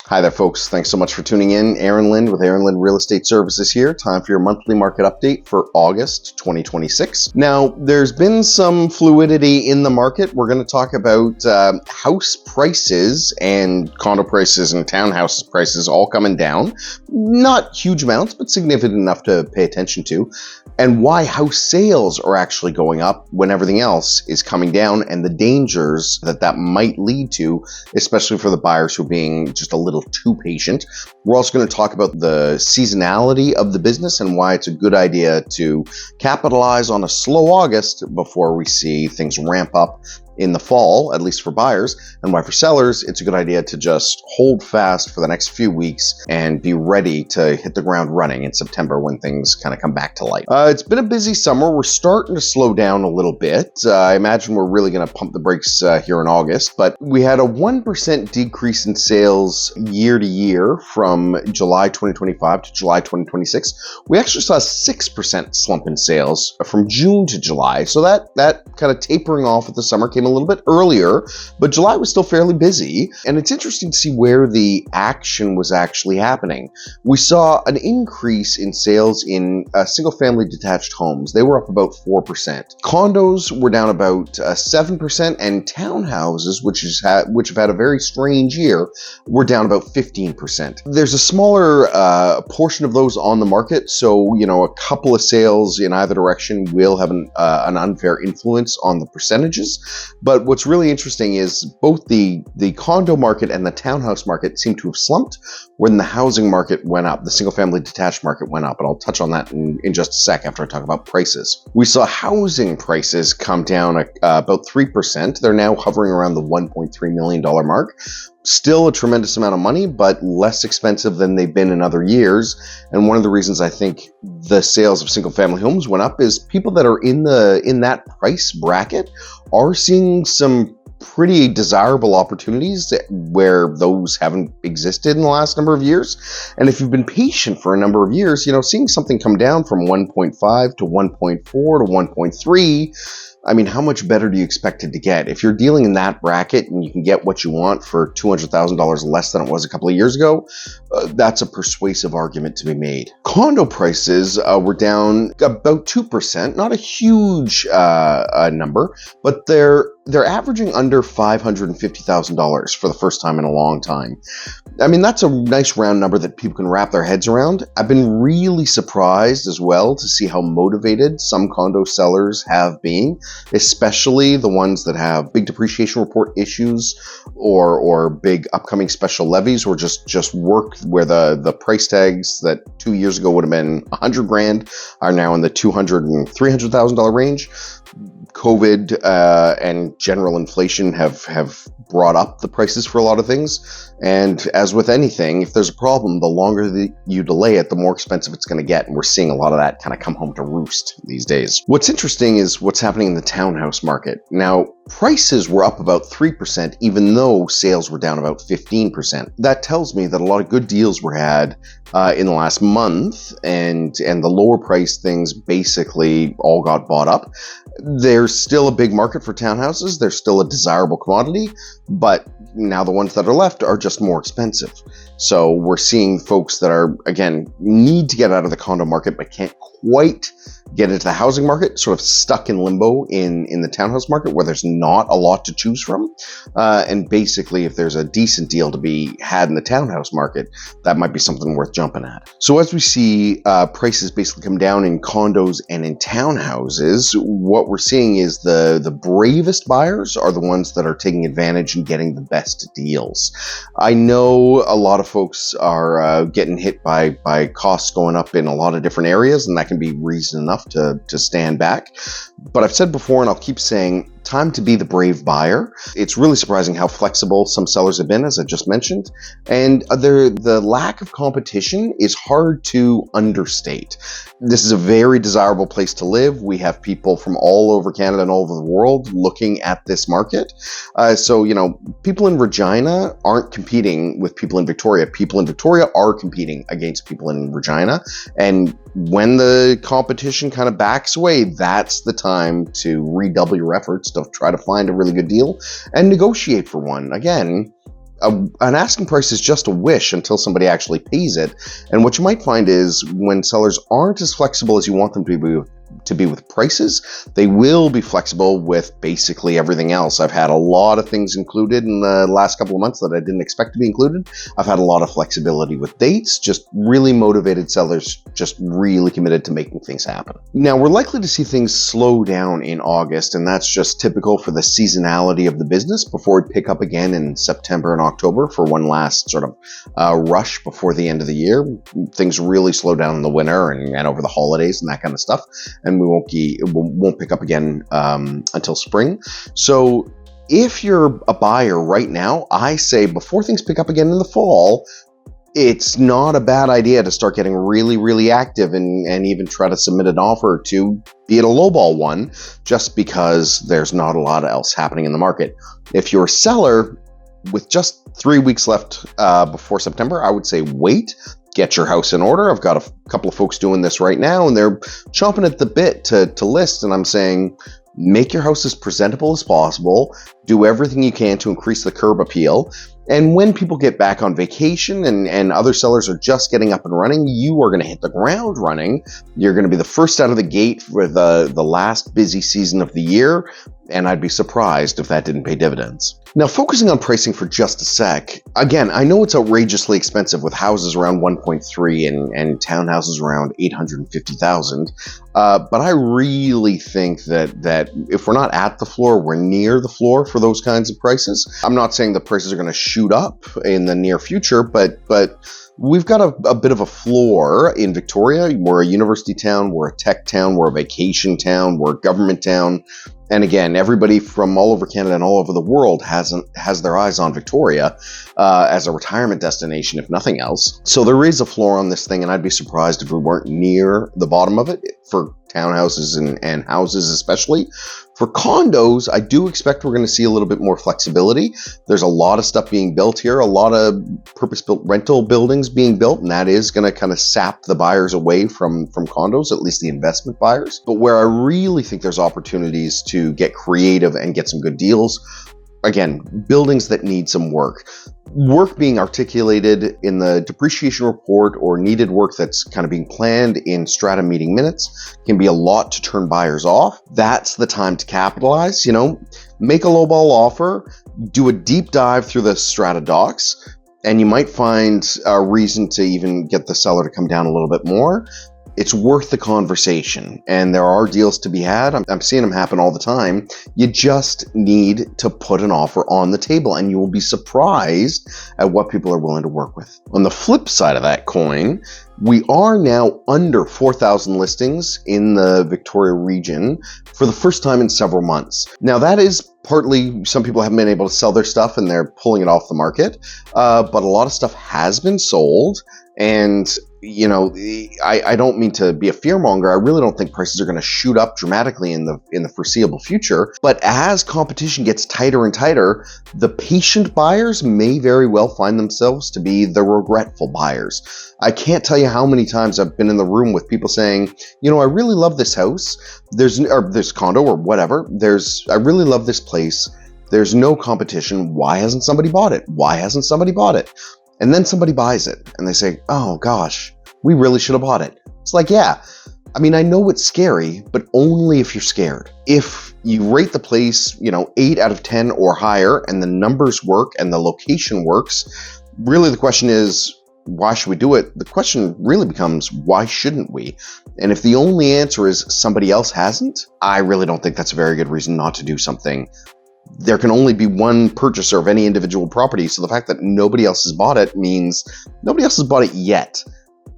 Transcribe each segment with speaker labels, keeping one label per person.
Speaker 1: Hi there, folks. Thanks so much for tuning in. Aaron Lind with Aaron Lind Real Estate Services here. Time for your monthly market update for August 2026. Now, there's been some fluidity in the market. We're going to talk about house prices and condo prices and townhouse prices all coming down. Not huge amounts, but significant enough to pay attention to. And why house sales are actually going up when everything else is coming down, and the dangers that might lead to, especially for the buyers who are being just a little too patient. We're also going to talk about the seasonality of the business and why it's a good idea to capitalize on a slow August before we see things ramp up in the fall, at least for buyers, and why for sellers, it's a good idea to just hold fast for the next few weeks and be ready to hit the ground running in September when things kind of come back to life. It's been a busy summer. We're starting to slow down a little bit. I imagine we're really going to pump the brakes here in August, but we had a 1% decrease in sales year to year from July 2025 to July 2026. We actually saw a 6% slump in sales from June to July. So that kind of tapering off at the summer came a little bit earlier, but July was still fairly busy. And it's interesting to see where the action was actually happening. We saw an increase in sales in single-family detached homes. They were up about 4%. Condos were down about 7%, and townhouses, which have had a very strange year, were down about 15%. There's a smaller portion of those on the market, so a couple of sales in either direction will have an unfair influence on the percentages. But what's really interesting is both the condo market and the townhouse market seem to have slumped when the housing market went up. The single-family detached market went up, and I'll touch on that in just a sec after I talk about prices. We saw housing prices come down about 3%. They're now hovering around the $1.3 million mark. Still a tremendous amount of money, but less expensive than they've been in other years. And one of the reasons I think the sales of single-family homes went up is people that are in that price bracket are seeing some pretty desirable opportunities where those haven't existed in the last number of years. And if you've been patient for a number of years, seeing something come down from 1.5 to 1.4 to 1.3, I mean, how much better do you expect it to get? If you're dealing in that bracket and you can get what you want for $200,000 less than it was a couple of years ago, that's a persuasive argument to be made. Condo prices were down about 2%, not a huge number, but they're averaging under $550,000 for the first time in a long time. I mean, that's a nice round number that people can wrap their heads around. I've been really surprised as well to see how motivated some condo sellers have been, especially the ones that have big depreciation report issues or big upcoming special levies, or just work where the price tags that 2 years ago would have been $100,000 are now in the $200,000 and $300,000 range. COVID and general inflation have brought up the prices for a lot of things. And as with anything, if there's a problem, the longer you delay it, the more expensive it's going to get. And we're seeing a lot of that kind of come home to roost these days. What's interesting is what's happening in the townhouse market. Now, prices were up about 3%, even though sales were down about 15%. That tells me that a lot of good deals were had in the last month, and the lower price things basically all got bought up. There's still a big market for townhouses. They're still a desirable commodity, but now the ones that are left are just more expensive. So we're seeing folks that are, again, need to get out of the condo market but can't quite get into the housing market, sort of stuck in limbo in the townhouse market where there's not a lot to choose from. And basically, if there's a decent deal to be had in the townhouse market, that might be something worth jumping at. So as we see prices basically come down in condos and in townhouses, what we're seeing is the bravest buyers are the ones that are taking advantage and getting the best deals. I know a lot of folks are getting hit by costs going up in a lot of different areas, and that can be reason enough to stand back. But I've said before, and I'll keep saying, time to be the brave buyer. It's really surprising how flexible some sellers have been, as I just mentioned. And the lack of competition is hard to understate. This is a very desirable place to live. We have people from all over Canada and all over the world looking at this market. So, people in Regina aren't competing with people in Victoria. People in Victoria are competing against people in Regina. And when the competition kind of backs away, that's the time to redouble your efforts to try to find a really good deal and negotiate for one. Again, an asking price is just a wish until somebody actually pays it. And what you might find is when sellers aren't as flexible as you want them to be with prices, they will be flexible with basically everything else. I've had a lot of things included in the last couple of months that I didn't expect to be included. I've had a lot of flexibility with dates, just really motivated sellers, just really committed to making things happen. Now, we're likely to see things slow down in August, and that's just typical for the seasonality of the business before we pick up again in September and October for one last sort of rush before the end of the year. Things really slow down in the winter and over the holidays and that kind of stuff. And we won't pick up again until spring. So if you're a buyer right now, I say before things pick up again in the fall, it's not a bad idea to start getting really, really active and even try to submit an offer to, be it a lowball one, just because there's not a lot else happening in the market. If you're a seller with just 3 weeks left before September, I would say wait. Get your house in order. I've got a couple of folks doing this right now, and they're chomping at the bit to list. And I'm saying, make your house as presentable as possible. Do everything you can to increase the curb appeal. And when people get back on vacation and other sellers are just getting up and running, you are going to hit the ground running. You're going to be the first out of the gate for the last busy season of the year. And I'd be surprised if that didn't pay dividends. Now, focusing on pricing for just a sec, again, I know it's outrageously expensive with houses around 1.3 and townhouses around 850,000. But I really think that if we're not at the floor, we're near the floor for those kinds of prices. I'm not saying the prices are going to shoot up in the near future, but we've got a bit of a floor in Victoria. We're a university town, we're a tech town, we're a vacation town, we're a government town. And again, everybody from all over Canada and all over the world has their eyes on Victoria as a retirement destination, if nothing else. So there is a floor on this thing, and I'd be surprised if we weren't near the bottom of it for townhouses and houses especially. For condos, I do expect we're going to see a little bit more flexibility. There's a lot of stuff being built here, a lot of purpose-built rental buildings being built, and that is going to kind of sap the buyers away from condos, at least the investment buyers. But where I really think there's opportunities to get creative and get some good deals, again, buildings that need some work. Work being articulated in the depreciation report or needed work that's kind of being planned in strata meeting minutes can be a lot to turn buyers off. That's the time to capitalize. Make a lowball offer, do a deep dive through the strata docs, and you might find a reason to even get the seller to come down a little bit more. It's worth the conversation, and there are deals to be had. I'm seeing them happen all the time. You just need to put an offer on the table, and you will be surprised at what people are willing to work with. On the flip side of that coin, we are now under 4,000 listings in the Victoria region for the first time in several months. Now, that is partly some people haven't been able to sell their stuff and they're pulling it off the market, but a lot of stuff has been sold. And I don't mean to be a fearmonger. I really don't think prices are going to shoot up dramatically in the foreseeable future. But as competition gets tighter and tighter, the patient buyers may very well find themselves to be the regretful buyers. I can't tell you how many times I've been in the room with people saying, I really love this house. There's condo or whatever. I really love this place. There's no competition. Why hasn't somebody bought it? Why hasn't somebody bought it? And then somebody buys it and they say, oh gosh, we really should have bought it. It's like, yeah, I know it's scary, but only if you're scared. If you rate the place, 8 out of 10 or higher, and the numbers work and the location works, really the question is, why should we do it? The question really becomes, why shouldn't we? And if the only answer is somebody else hasn't, I really don't think that's a very good reason not to do something. There can only be one purchaser of any individual property, so the fact that nobody else has bought it means nobody else has bought it yet,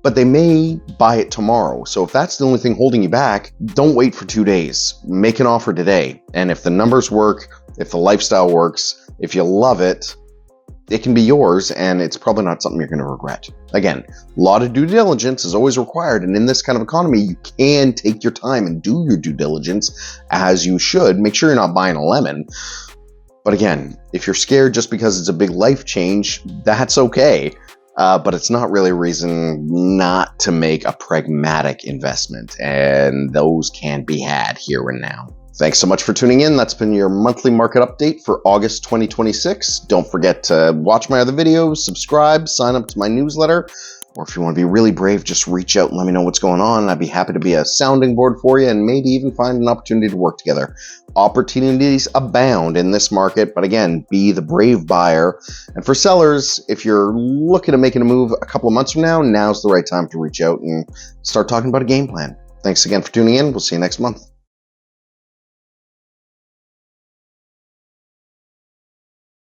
Speaker 1: but they may buy it tomorrow. So if that's the only thing holding you back, don't wait for 2 days. Make an offer today. And if the numbers work, if the lifestyle works, if you love it, it can be yours, and it's probably not something you're going to regret. Again, a lot of due diligence is always required, and in this kind of economy, you can take your time and do your due diligence as you should. Make sure you're not buying a lemon. But again, if you're scared just because it's a big life change, that's okay. But it's not really a reason not to make a pragmatic investment, and those can be had here and now. Thanks so much for tuning in. That's been your monthly market update for August 2026. Don't forget to watch my other videos, subscribe, sign up to my newsletter, or if you want to be really brave, just reach out and let me know what's going on. I'd be happy to be a sounding board for you and maybe even find an opportunity to work together. Opportunities abound in this market, but again, be the brave buyer. And for sellers, if you're looking at making a move a couple of months from now, now's the right time to reach out and start talking about a game plan. Thanks again for tuning in. We'll see you next month.